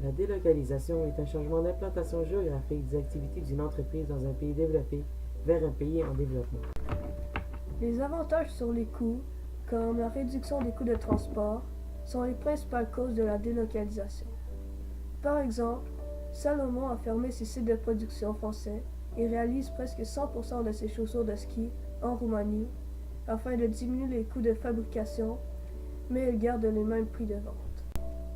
La délocalisation est un changement d'implantation géographique des activités d'une entreprise dans un pays développé vers un pays en développement. Les avantages sur les coûts, comme la réduction des coûts de transport, sont les principales causes de la délocalisation. Par exemple, Salomon a fermé ses sites de production français et réalise presque 100% de ses chaussures de ski en Roumanie afin de diminuer les coûts de fabrication, mais il garde les mêmes prix de vente.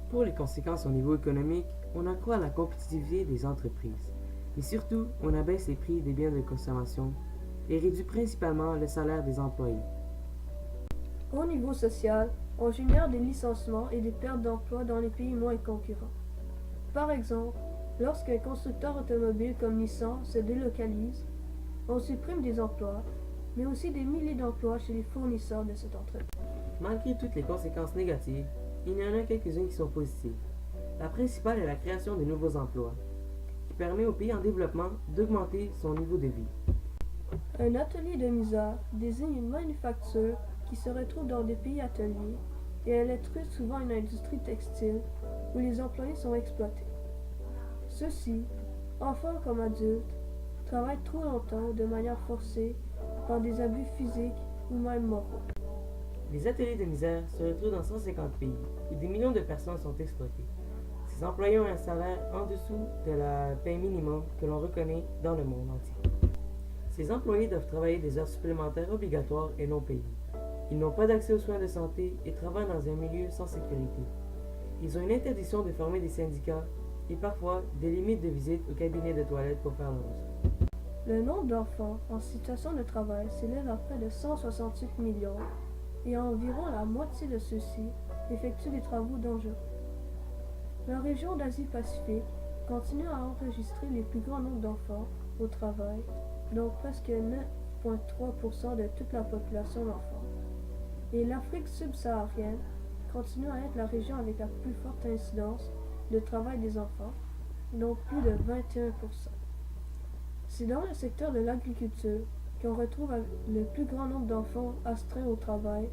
Pour les conséquences au niveau économique, on accroît la compétitivité des entreprises, mais surtout, on abaisse les prix des biens de consommation et réduit principalement le salaire des employés. Au niveau social, on génère des licenciements et des pertes d'emplois dans les pays moins concurrents. Par exemple, lorsqu'un constructeur automobile comme Nissan se délocalise, on supprime des emplois, mais aussi des milliers d'emplois chez les fournisseurs de cette entreprise. Malgré toutes les conséquences négatives, il y en a quelques-unes qui sont positives. La principale est la création de nouveaux emplois, qui permet au pays en développement d'augmenter son niveau de vie. Un atelier de misère désigne une manufacture qui se retrouve dans des pays ateliers et elle est très souvent une industrie textile où les employés sont exploités. Ceux-ci, enfants comme adultes, travaillent trop longtemps de manière forcée par des abus physiques ou même moraux. Les ateliers de misère se retrouvent dans 150 pays où des millions de personnes sont exploitées. Ces employés ont un salaire en dessous de la paie minimum que l'on reconnaît dans le monde entier. Ces employés doivent travailler des heures supplémentaires obligatoires et non payées. Ils n'ont pas d'accès aux soins de santé et travaillent dans un milieu sans sécurité. Ils ont une interdiction de former des syndicats et parfois des limites de visite au cabinet de toilette pour faire leurs besoins. Le nombre d'enfants en situation de travail s'élève à près de 168 millions et environ la moitié de ceux-ci effectuent des travaux dangereux. La région d'Asie-Pacifique continue à enregistrer les plus grands nombres d'enfants au travail, donc presque 9,3% de toute la population d'enfants. Et l'Afrique subsaharienne continue à être la région avec la plus forte incidence de travail des enfants, donc plus de 21%. C'est dans le secteur de l'agriculture qu'on retrouve le plus grand nombre d'enfants astreints au travail,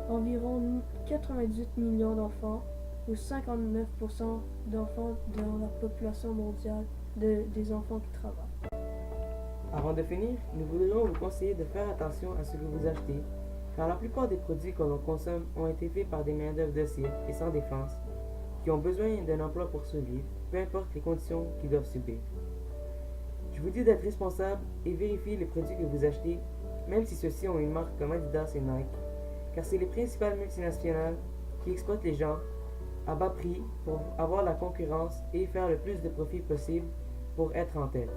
environ 98 millions d'enfants, ou 59% d'enfants dans la population mondiale des enfants qui travaillent. Avant de finir, nous voudrions vous conseiller de faire attention à ce que vous achetez, car la plupart des produits que l'on consomme ont été faits par des main-d'œuvre dociles et sans défense, qui ont besoin d'un emploi pour survivre, peu importe les conditions qu'ils doivent subir. Je vous dis d'être responsable et vérifier les produits que vous achetez, même si ceux-ci ont une marque comme Adidas et Nike, car c'est les principales multinationales qui exploitent les gens à bas prix pour avoir la concurrence et faire le plus de profit possible pour être en tête.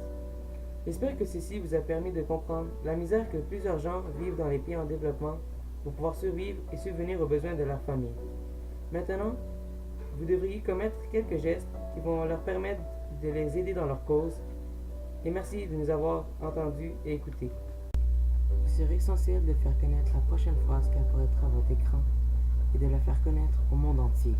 J'espère que ceci vous a permis de comprendre la misère que plusieurs gens vivent dans les pays en développement pour pouvoir survivre et subvenir aux besoins de leur famille. Maintenant, vous devriez commettre quelques gestes qui vont leur permettre de les aider dans leur cause. Et merci de nous avoir entendus et écoutés. Il serait essentiel de faire connaître la prochaine phrase qui apparaîtra à votre écran et de la faire connaître au monde entier.